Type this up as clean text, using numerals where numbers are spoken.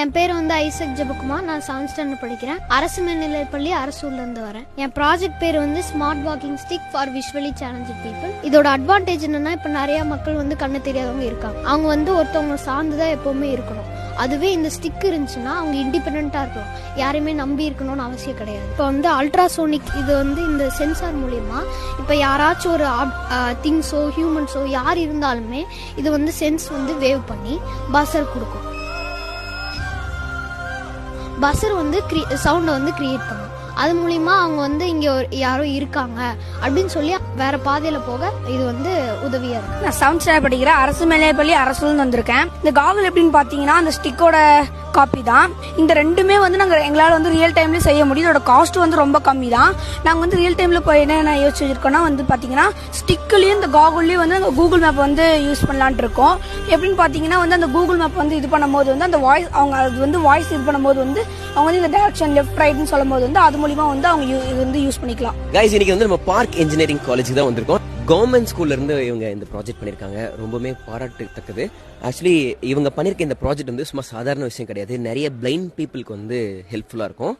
என் பேர் வந்து ஐசக் ஜெபகுமார். நான் 7th ஸ்டாண்டர்ட் படிக்கிறேன். அரசு மேல்நிலைப்பள்ளி அரசூர்ல இருந்து வரேன். என் ப்ராஜெக்ட் பேர் வந்து smart walking stick for visually challenged people. இதோட அட்வான்டேஜ் என்னன்னா, இப்ப நிறைய மக்கள் வந்து கண்ணு தெரியாதவங்க இருக்காங்க. அவங்க வந்து ஒருத்தவங்க சார்ந்துதான் எப்பவுமே இருக்கணும். அதுவே இந்த ஸ்டிக் இருந்துச்சுன்னா அவங்க இண்டிபெண்டா இருக்கலாம். யாரையுமே நம்பி இருக்கணும்னு அவசியம் கிடையாது. இப்போ வந்து அல்ட்ராசோனிக் இது வந்து இந்த சென்சார் மூலியமா இப்போ யாராச்சும் ஒரு திங்ஸோ ஹியூமன்ஸோ யார் இருந்தாலுமே இது வந்து சென்ஸ் வந்து வேவ் பண்ணி பஸர் கொடுக்கும். பஸர் வந்து சவுண்டை வந்து கிரியேட் பண்ணும். அது மூலியமா அவங்க வந்து இங்க யாரோ இருக்காங்க அப்படின்னு சொல்லி வேற பாதையில போக இது வந்து உதவியா இருக்கு. நான் 7th ஸ்டாண்டர்ட் படிக்கிறேன். அரசு மேல்நிலைப்பள்ளி அரசூர்ல வந்திருக்கேன். இந்த காகல் எப்படின்னு பாத்தீங்கன்னா அந்த ஸ்டிக்கோட காப்பி தான். இந்த ரெண்டுமே வந்து நாங்க எங்களால வந்து ரியல் டைம்ல செய்ய முடியும். இதோட காஸ்ட் வந்து ரொம்ப கம்மி தான். நாங்க வந்து ரியல் டைம்ல போய் என்ன யோசிச்சு வச்சிருக்கோம்னா வந்து பாத்தீங்கன்னா ஸ்டிக்லயும் இந்த காகுல்லயும் வந்து கூகுள் மேப் வந்து யூஸ் பண்ணலான் இருக்கோம். எப்படின்னு பாத்தீங்கன்னா வந்து அந்த கூகுள் மேப் வந்து இது பண்ணும்போது வந்து அந்த வாய்ஸ் அவங்க அது வந்து வாய்ஸ் இது பண்ணும்போது வந்து அவங்க வந்து இந்த டைரக்ஷன் லெஃப்ட் ரைட்னு சொல்லும் போது வந்து அது மூலியமா வந்து அவங்க வந்து யூஸ் பண்ணிக்கலாம். கைஸ், இன்னைக்கு வந்து நம்ம பார்க் இன்ஜினியரிங் காலேஜ் தான் வந்திருக்கோம். கவர்மெண்ட் ஸ்கூல்ல இருந்து இவங்க இந்த ப்ராஜெக்ட் பண்ணிருக்காங்க. ரொம்பவே பாராட்டத்தக்கது. ஆக்சுவலி இவங்க பண்ணிருக்க இந்த ப்ராஜெக்ட் வந்து சும்மா சாதாரண விஷயம் கிடையாது. நிறைய பிளைண்ட் பீப்புளுக்கு வந்து ஹெல்ப்ஃபுல்லா இருக்கும்.